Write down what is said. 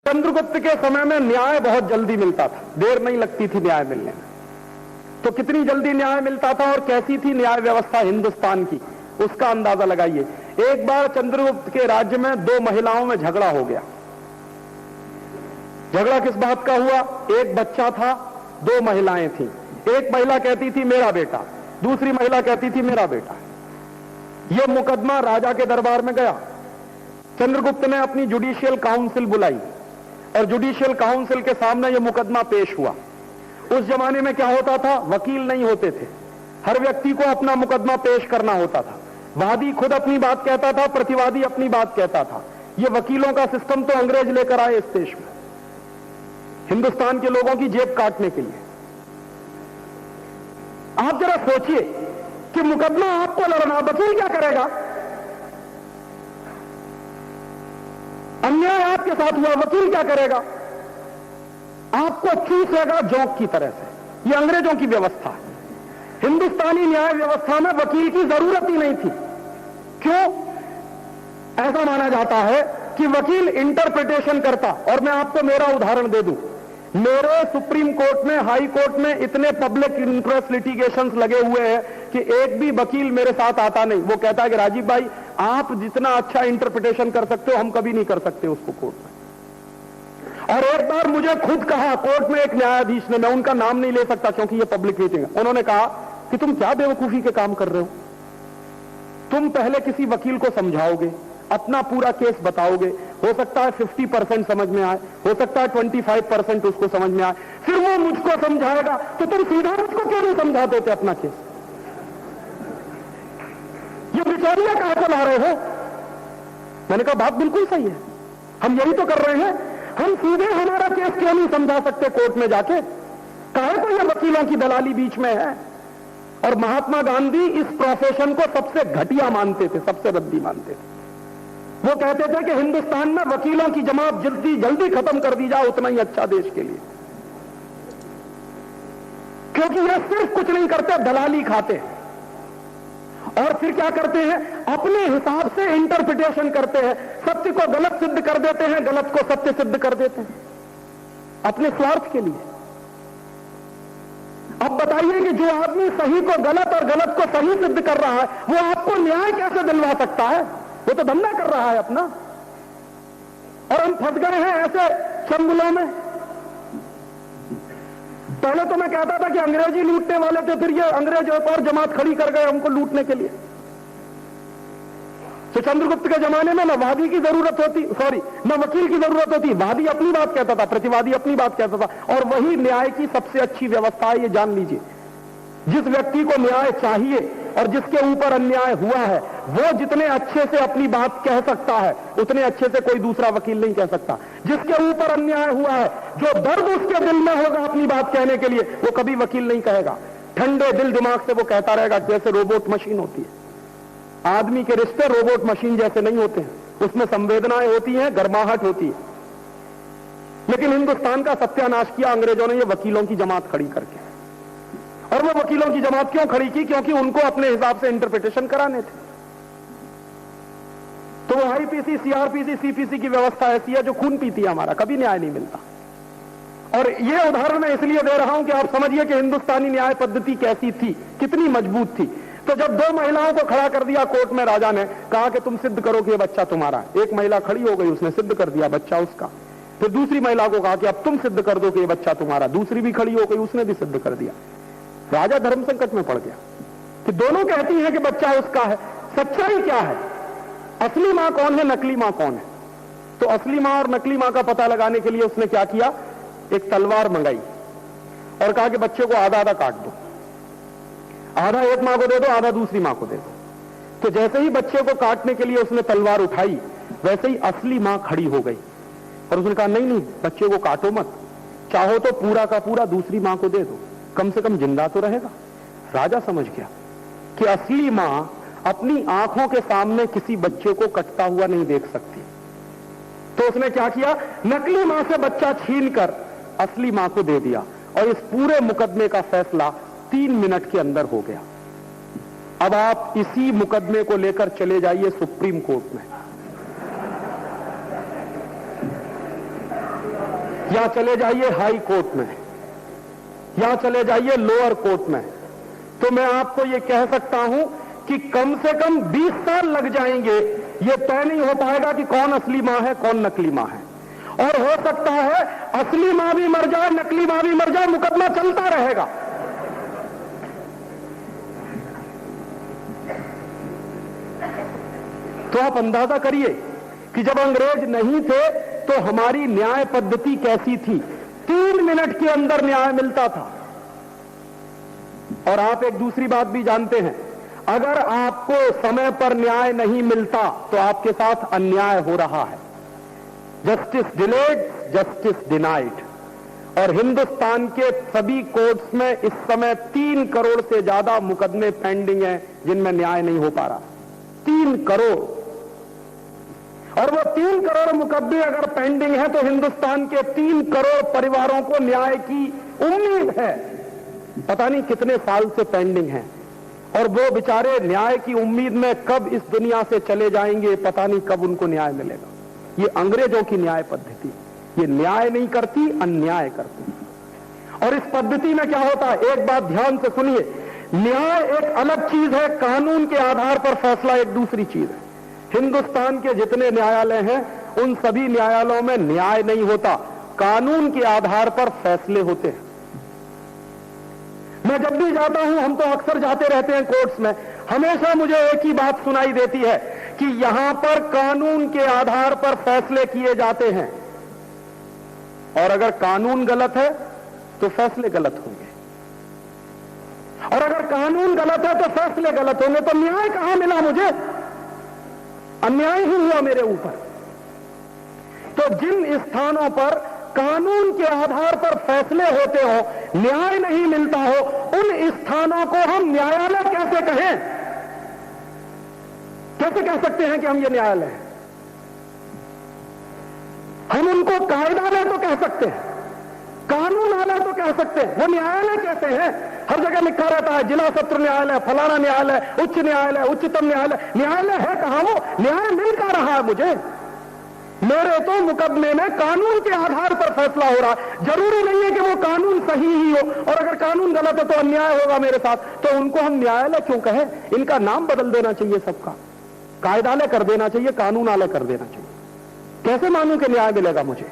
चंद्रगुप्त के समय में न्याय बहुत जल्दी मिलता था, देर नहीं लगती थी न्याय मिलने में। तो कितनी जल्दी न्याय मिलता था और कैसी थी न्याय व्यवस्था हिंदुस्तान की, उसका अंदाजा लगाइए। एक बार चंद्रगुप्त के राज्य में 2 महिलाओं में झगड़ा हो गया। झगड़ा किस बात का हुआ? एक बच्चा था, 2 महिलाएं थीं। एक महिला कहती थी मेरा बेटा, दूसरी महिला कहती थी मेरा बेटा। यह मुकदमा राजा के दरबार में गया। चंद्रगुप्त ने अपनी जुडिशियल काउंसिल बुलाई और जुडिशियल काउंसिल के सामने यह मुकदमा पेश हुआ। उस जमाने में क्या होता था, वकील नहीं होते थे, हर व्यक्ति को अपना मुकदमा पेश करना होता था। वादी खुद अपनी बात कहता था, प्रतिवादी अपनी बात कहता था। यह वकीलों का सिस्टम तो अंग्रेज लेकर आए इस देश में, हिंदुस्तान के लोगों की जेब काटने के लिए। आप जरा सोचिए कि मुकदमा आपको लड़ना, वकील क्या करेगा? अन्याय आपके साथ हुआ, वकील क्या करेगा? आपको चूसेगा जोंक की तरह से। यह अंग्रेजों की व्यवस्था है। हिंदुस्तानी न्याय व्यवस्था में वकील की जरूरत ही नहीं थी। क्यों? ऐसा माना जाता है कि वकील इंटरप्रिटेशन करता। और मैं आपको मेरा उदाहरण दे दूं, मेरे सुप्रीम कोर्ट में, हाई कोर्ट में इतने पब्लिक इंटरेस्ट लिटिगेशंस लगे हुए हैं कि एक भी वकील मेरे साथ आता नहीं। वो कहता है कि राजीव भाई आप जितना अच्छा इंटरप्रिटेशन कर सकते हो हम कभी नहीं कर सकते उसको कोर्ट में। और एक बार मुझे खुद कहा कोर्ट में एक न्यायाधीश ने, मैं उनका नाम नहीं ले सकता क्योंकि ये पब्लिक मीटिंग है, उन्होंने कहा कि तुम क्या बेवकूफी के काम कर रहे हो, तुम पहले किसी वकील को समझाओगे, अपना पूरा केस बताओगे, हो सकता है 50% समझ में आए, हो सकता है 25% उसको समझ में आए, फिर वो मुझको समझाएगा, तो तुम सीधा मुझको क्यों नहीं समझा देते अपना केस? ये बिचारियां कहां को ला रहे हो? मैंने कहा बात बिल्कुल सही है, हम यही तो कर रहे हैं। हम सीधे हमारा केस क्यों नहीं समझा सकते कोर्ट में जाके? काहे को ये वकीलों की दलाली बीच में है? और महात्मा गांधी इस प्रोफेशन को सबसे घटिया मानते थे, सबसे रद्दी मानते थे। वो कहते थे कि हिंदुस्तान में वकीलों की जमात जल्दी जल्दी खत्म कर दी जाए उतना ही अच्छा देश के लिए, क्योंकि ये सिर्फ कुछ नहीं करते, दलाली खाते और फिर क्या करते हैं, अपने हिसाब से इंटरप्रिटेशन करते हैं, सत्य को गलत सिद्ध कर देते हैं, गलत को सत्य सिद्ध कर देते हैं अपने स्वार्थ के लिए। अब बताइए कि जो आदमी सही को गलत और गलत को सही सिद्ध कर रहा है वो आपको न्याय कैसे दिलवा सकता है? वो तो धंधा कर रहा है अपना। और हम फंस गए हैं ऐसे चंगुलों में। पहले तो मैं कहता था कि अंग्रेजी लूटने वाले थे, फिर ये अंग्रेज एक और जमात खड़ी कर गए हमको लूटने के लिए। तो चंद्रगुप्त के जमाने में न वादी की जरूरत होती, न वकील की जरूरत होती, वादी अपनी बात कहता था, प्रतिवादी अपनी बात कहता था। और वही न्याय की सबसे अच्छी व्यवस्था है, ये जान लीजिए। जिस व्यक्ति को न्याय चाहिए और जिसके ऊपर अन्याय हुआ है वो जितने अच्छे से अपनी बात कह सकता है उतने अच्छे से कोई दूसरा वकील नहीं कह सकता। जिसके ऊपर अन्याय हुआ है, जो दर्द उसके दिल में होगा अपनी बात कहने के लिए, वो कभी वकील नहीं कहेगा। ठंडे दिल दिमाग से वो कहता रहेगा, जैसे रोबोट मशीन होती है। आदमी के रिश्ते रोबोट मशीन जैसे नहीं होते हैं, उसमें संवेदनाएं होती हैं, गर्माहट होती है। लेकिन हिंदुस्तान का सत्यानाश किया अंग्रेजों ने ये वकीलों की जमात खड़ी करके। और वो वकीलों की जमात क्यों खड़ी की? क्योंकि उनको अपने हिसाब से इंटरप्रिटेशन कराने थे। तो वो आईपीसी, सीआरपीसी, सीपीसी की व्यवस्था ऐसी है जो खून पीती है हमारा, कभी न्याय नहीं मिलता। और ये उदाहरण मैं इसलिए दे रहा हूं कि आप समझिए कि हिंदुस्तानी न्याय पद्धति कैसी थी, कितनी मजबूत थी। तो जब 2 महिलाओं को खड़ा कर दिया कोर्ट में, राजा ने कहा कि तुम सिद्ध करो कि ये बच्चा तुम्हारा। एक महिला खड़ी हो गई, उसने सिद्ध कर दिया बच्चा उसका। फिर दूसरी महिला को कहा कि अब तुम सिद्ध कर दो कि ये बच्चा तुम्हारा। दूसरी भी खड़ी हो गई, उसने भी सिद्ध कर दिया। राजा धर्म संकट में पड़ गया कि दोनों कहती हैं कि बच्चा उसका है, सच्चाई क्या है? असली मां कौन है, नकली मां कौन है? तो असली मां और नकली मां का पता लगाने के लिए उसने क्या किया, एक तलवार मंगाई और कहा कि बच्चे को आधा आधा काट दो, आधा एक मां को दे दो, आधा दूसरी मां को दे दो। तो जैसे ही बच्चे को काटने के लिए उसने तलवार उठाई, वैसे ही असली मां खड़ी हो गई और उसने कहा नहीं नहीं, बच्चे को काटो मत, चाहो तो पूरा का पूरा दूसरी मां को दे दो, कम से कम जिंदा तो रहेगा। राजा समझ गया कि असली मां अपनी आंखों के सामने किसी बच्चे को कटता हुआ नहीं देख सकती। तो उसने क्या किया, नकली मां से बच्चा छीनकर असली मां को दे दिया और इस पूरे मुकदमे का फैसला 3 मिनट के अंदर हो गया। अब आप इसी मुकदमे को लेकर चले जाइए सुप्रीम कोर्ट में। या चले जाइए हाई कोर्ट में, या चले जाइए लोअर कोर्ट में, तो मैं आपको यह कह सकता हूं कि कम से कम 20 साल लग जाएंगे। यह तय नहीं हो पाएगा कि कौन असली मां है, कौन नकली मां है। और हो सकता है असली मां भी मर जाए, नकली मां भी मर जाए, मुकदमा चलता रहेगा। तो आप अंदाजा करिए कि जब अंग्रेज नहीं थे तो हमारी न्याय पद्धति कैसी थी। 3 मिनट के अंदर न्याय मिलता था। और आप एक दूसरी बात भी जानते हैं, अगर आपको समय पर न्याय नहीं मिलता तो आपके साथ अन्याय हो रहा है। Justice delayed, justice denied. और हिंदुस्तान के सभी कोर्ट्स में इस समय 3 करोड़ से ज्यादा मुकदमे पेंडिंग हैं जिनमें न्याय नहीं हो पा रहा। 3 करोड़। और वो 3 करोड़ मुकदमे अगर पेंडिंग है तो हिंदुस्तान के 3 करोड़ परिवारों को न्याय की उम्मीद है। पता नहीं कितने साल से पेंडिंग है। और वो बेचारे न्याय की उम्मीद में कब इस दुनिया से चले जाएंगे, पता नहीं कब उनको न्याय मिलेगा। ये अंग्रेजों की न्याय पद्धति, ये न्याय नहीं करती, अन्याय करती। और इस पद्धति में क्या होता है, एक बात ध्यान से सुनिए, न्याय एक अलग चीज है, कानून के आधार पर फैसला एक दूसरी चीज है। हिंदुस्तान के जितने न्यायालय हैं उन सभी न्यायालयों में न्याय नहीं होता, कानून के आधार पर फैसले होते हैं। मैं जब भी जाता हूं, हम तो अक्सर जाते रहते हैं कोर्ट्स में, हमेशा मुझे एक ही बात सुनाई देती है कि यहां पर कानून के आधार पर फैसले किए जाते हैं। और अगर कानून गलत है तो फैसले गलत होंगे, और अगर कानून गलत है तो फैसले गलत होंगे। तो न्याय कहां मिला मुझे? अन्याय ही हुआ मेरे ऊपर। तो जिन स्थानों पर कानून के आधार पर फैसले होते हो, न्याय नहीं मिलता हो, उन स्थानों को हम न्यायालय कैसे कहें? कैसे कह सकते हैं कि हम ये न्यायालय हैं? हम उनको कायदालय तो कह सकते हैं, कानूनालय तो कह सकते हैं, वो न्यायालय कहते हैं। हर जगह लिखा रहता है जिला सत्र न्यायालय, फलाना न्यायालय, उच्च न्यायालय, उच्चतम न्यायालय। न्यायालय है कहां? वो न्याय मिल क्या रहा है मुझे? मेरे तो मुकदमे में कानून के आधार पर फैसला हो रहा है। जरूरी नहीं है कि वो कानून सही ही हो, और अगर कानून गलत है तो अन्याय होगा मेरे साथ। तो उनको हम न्यायालय क्यों कहें? इनका नाम बदल देना चाहिए सबका, कायदालय कर देना चाहिए, कानूनालय कर देना चाहिए। कैसे मानूं कि न्याय मिलेगा मुझे?